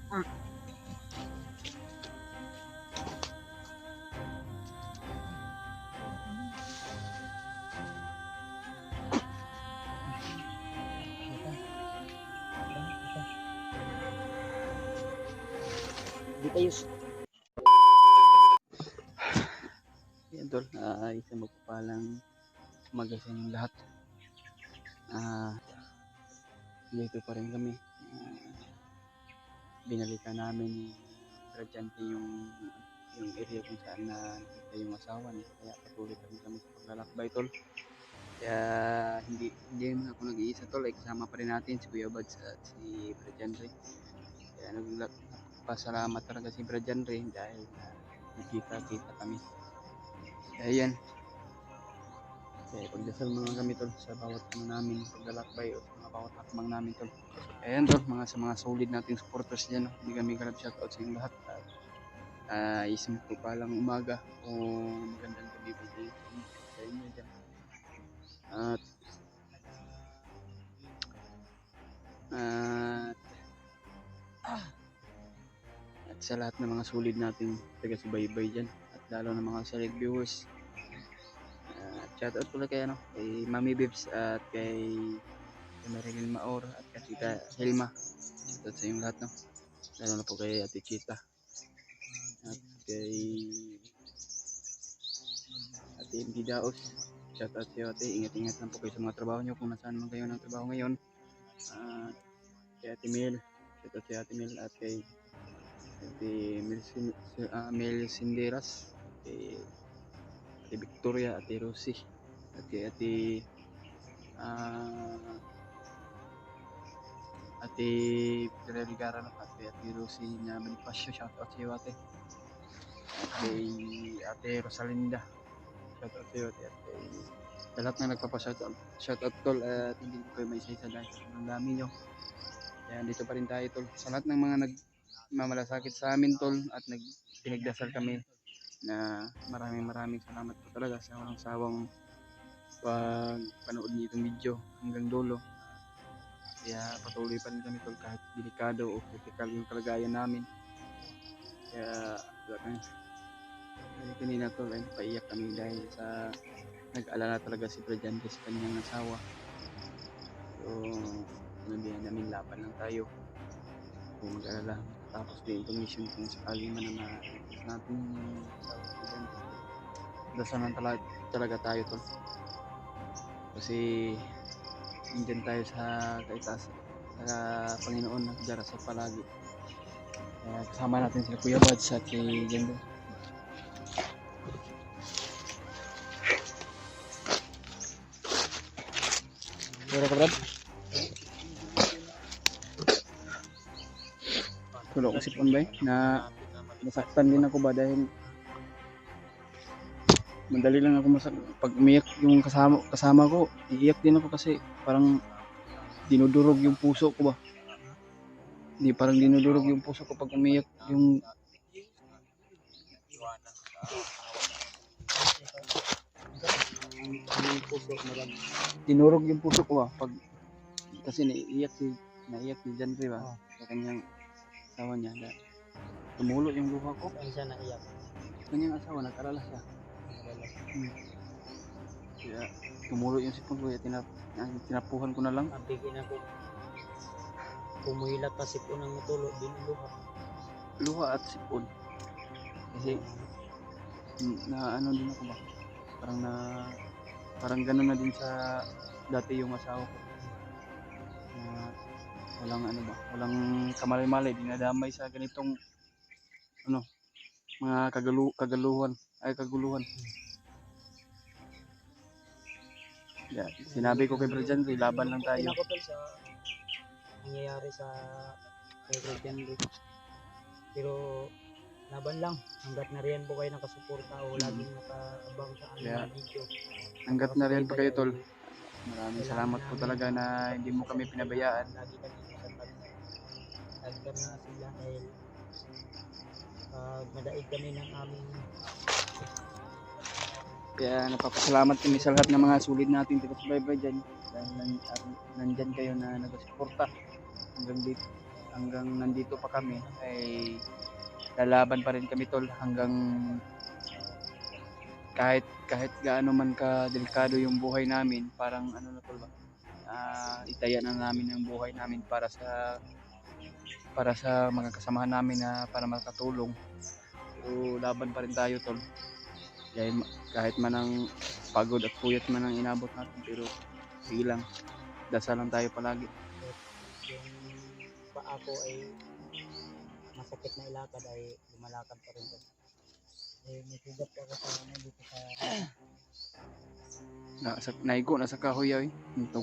Di tayo. Yan tol, isang magpapalang umaga sa inyong lahat. Dito pa rin kami. Binalikan namin ni Radyante yung area kung saan na nakita yung asawa niya. Kaya patuloy kami sa paglalakbay tol. Kaya hindi naman ako nag-iisa tol, ay kasama pa rin natin si Kuya Bads at si Radyante. Kaya nagpasalamat talaga si Radyante dahil nagkita-kita kami. Ayan. Kaya pagdasal mga kami tol sa bawat namin paglalakbay o sa mga bawat hakbang namin tol. Ayan tol, sa mga solid nating supporters dyan. Hindi kami kalab shoutout sa inyong lahat. Isang po palang umaga o magandang gabi po sa inyo dyan. At sa lahat ng mga solid nating taga-subaybay dyan. At lalo ng mga solid viewers. Shoutout pala kay Mami Bibs at kay Marilyn Maor at kay Tita Hilma. Shoutout sa inyong lahat no. Lalo na po kay Ate Chita at kay Ate MD Daos. Shoutout sa iyo ate, ingat-ingat lang po kayo sa mga trabaho nyo kung nasaan man kayo ng trabaho ngayon. Kay Ate Mel, shoutout sa Ate Mel at kay Ate Mel Sinderas, kay Ate Victoria, Ate Rosie, at kay Ate Victoria Ligara at kay Ate Rosie na Bonifacio, shoutout sa iyo ate. At kay Ate Rosalinda, shoutout sa iyo ate. At kay sa lahat na nagpapa-shoutout tol at hindi ko kayo may isa-isa dahil ang dami nyo. Kaya dito pa rin tayo tol. Sa lahat ng mga nagmamalasakit sa amin tol at pinagdasal kami na maraming salamat po talaga sa walang sawang panood niyo itong video hanggang dulo. Kaya patuloy pa rin kami tol kahit delikado o critical yung kalagayan namin. Kaya kanina tol ay paiyak kami dahil sa nag-alala talaga si Radyante sa kanyang asawa. So sinabihan namin laban lang tayo kung mag-alala. Tapos din itong mission kung sakali man na natin yung asawa si Radyante. Dasalan talaga tayo tol. Kasi andyan tayo sa kaitaas sa Panginoon nagdarasal palagi. Kaya kasama natin sila Kuya Bads at si Jendo. Pero kabrad tulog ko si Ponbay na nasaktan din ako ba dahil madali lang ako pag umiyak yung kasama ko, iiyak din ako kasi parang dinudurog yung puso ko ba. Parang dinudurog yung puso ko pag umiyak yung dinurog yung puso ko ba pag kasi naiiyak si Janre ba sa kanyang asawa niya. Tumulo yung luha ko. Saan siya naiyak? Kanyang asawa, nag-alala siya. Kaya tumulo yung sipon ko, kaya tinapuhan ko na lang. Abigin ako. Pumuhilat pa sipon ang mutulo, din luha. Luha at sipon. Kasi na ano din ako ba? Parang gano'n na din sa dati yung asawa ko. Walang kamalay-malay, dinadamay sa ganitong mga kaguluhan. Yeah, sinabi ko kay Radyante, laban lang tayo. Ako tol sa nangyayari sa kay Radyante. Pero laban lang hanggat nariyan po kayo nakasuporta o laging nakaabang sa aming video. Hanggat nariyan pa kayo tol. Maraming salamat po talaga na hindi mo kami pinabayaan. Lagi kami na sila dahil madaig kami ng aming. Kaya napapasalamat kami sa lahat ng mga sulit natin taga-subaybay dyan dahil nandyan kayo na nagsuporta hanggang dito. hanggang nandito pa kami ay lalaban pa rin kami tol hanggang kahit gaano man ka delikado yung buhay namin, parang ano na tol ba, itaya na namin ang buhay namin para sa mga kasamahan namin na para makatulong. Pero laban pa rin tayo tol. Kahit man ang pagod at puyat man ang inabot natin, pero sige lang, dasal lang tayo palagi. Yung paa ko ay masakit na ilakad ay lumalakad pa rin doon. May sugat ako sa ano dito sa Naigo na sa kahoy ay ito.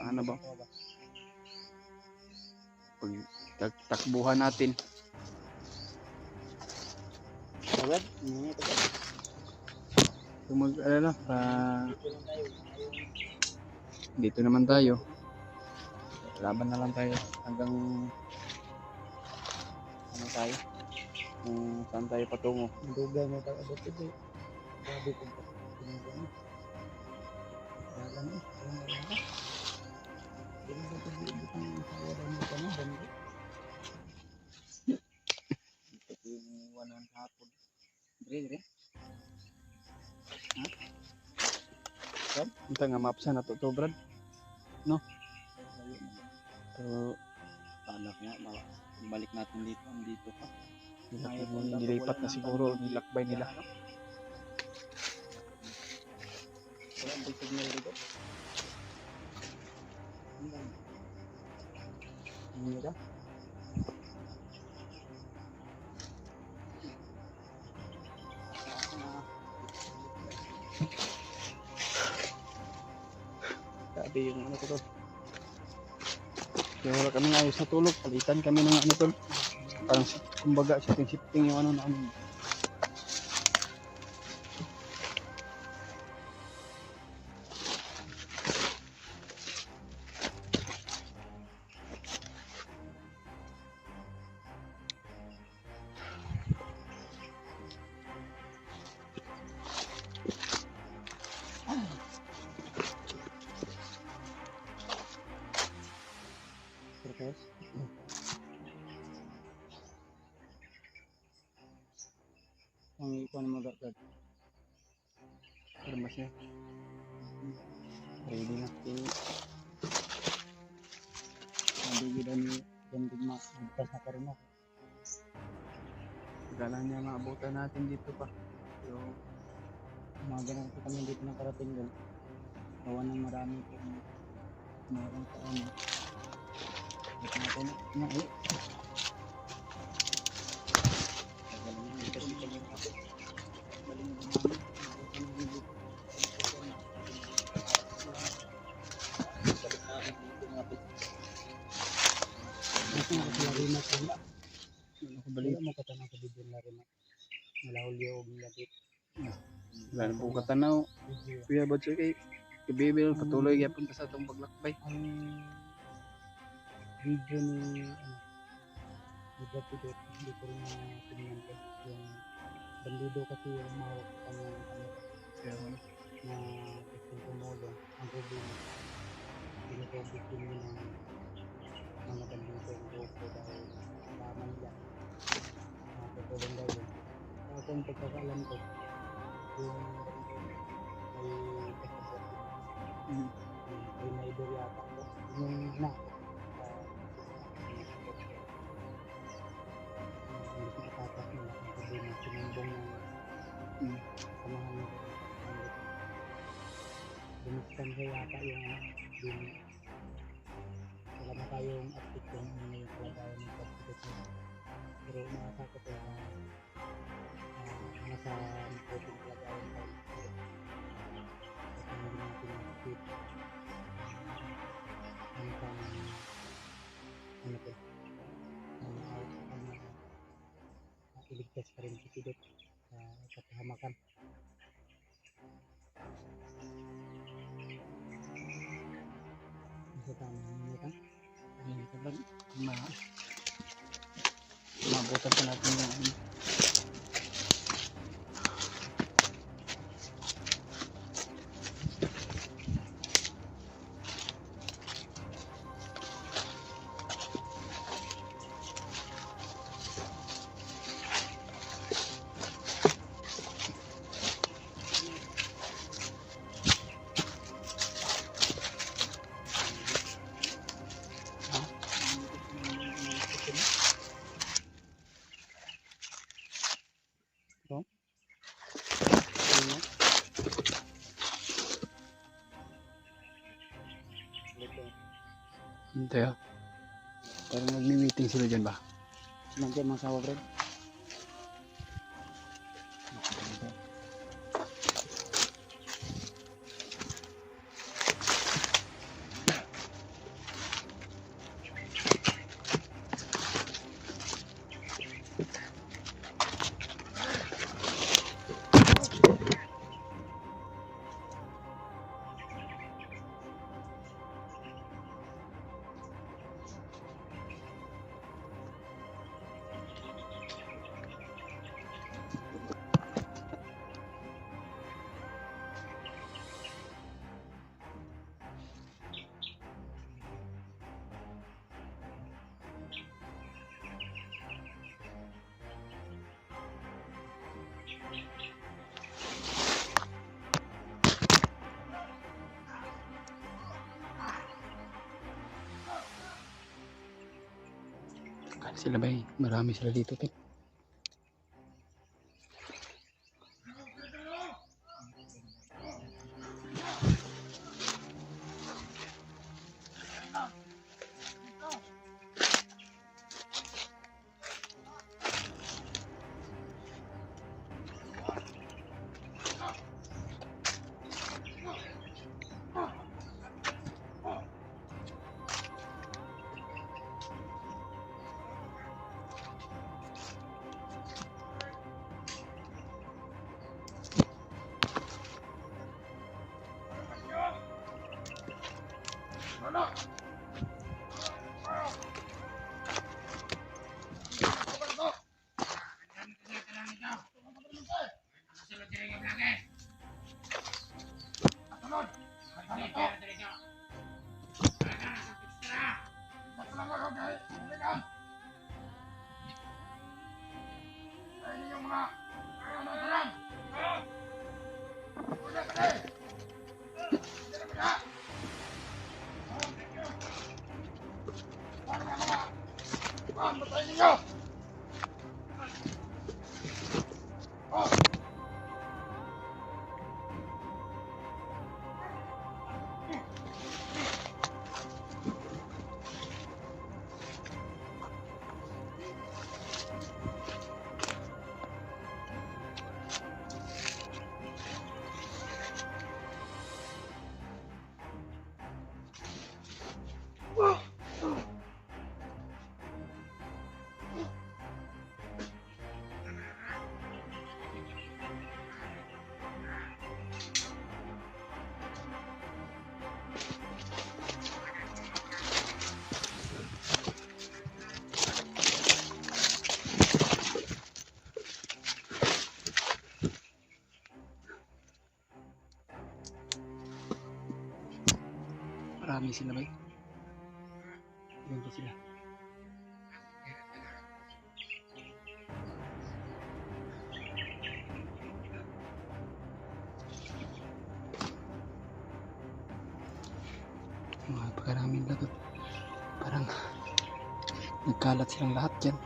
Ano ba? Pag takbuhan natin. Tawad? Hindi ito ba? Mag-alala dito naman tayo. Laban na lang tayo hanggang ano tayo? Kung saan tayo patungo. Dugay mo pag abot ito. Grabe kung pinagin mo. Dalan eh. Hindi ba ito dito ng isawa daw mo ka na? Bando? Ito yung iwanan hapon. Dire. Ha? Brad? Ito nga mapsa na to Brad. No? Pero paano nga balik natin dito pa. Dilipat na siguro, nilakbay nila. Wala ang signal dito. Hindi ka? Sabi yung ano ko to. Kaya wala kaming ayos na tulog. Palitan kami ng ano to. Parang kumbaga shifting yung ano namin. Terus? Ang ikaw na magagad. Termas niya. Ready na. Hindi dan gumma magtas na karon ako. Galang niya maabutan natin dito pa. So, Mga ganun po kami dito nakarating doon. Gawa ng marami pong meron sa ano. Dito natin na eh. Balik mo kata ng video na rin nalahulyo og nilabit. wala na po katanaw. Kuya Butcher kay Kabibil, patuloy gyapon ta sa atong paglakbay. Ang video ni ano nagapidot hindi ko rin tingnan ko yung bandido kasi yung mahawak sa kanyang Kaya na isang tumulong ang problema pinatubig din yun ng mga bandido ng grupo dahil alaman nila tutulong daw yun sa akong pagkakaalam ko yung may kasabot may neighbor yata ko yung na hindi ko matatas nila ang problema sinumbong ng samahan nila binuksan siya yata yung din wala na tayong update kung ano yung kalagayan ng pagkakit pero nakakakot na nasa mabuting kalagayan tayo at hindi natin update ano pang ano po iligtas pa rin si Pidot sa kapahamakan. Isa tama nyo ka? ayun sabag mabutan pa natin yung Tayo. Parang nagmi-meeting sila dyan ba? Nandiyan mga asawa, bro. Sila ba eh? Marami sila dito, Pin. Marami sila ba eh? Yun ba sila? Mga pagkaraming lagot. Parang nagkalat silang lahat dyan.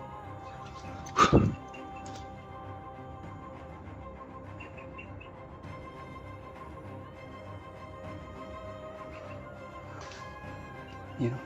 You know.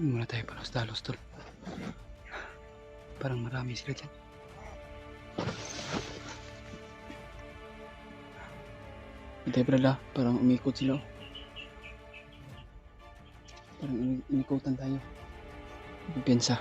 Muna tayo palos-dalos tol. Parang marami sila dyan. Hintay brada, parang umikot sila. Parang inikutan tayo. Piensa.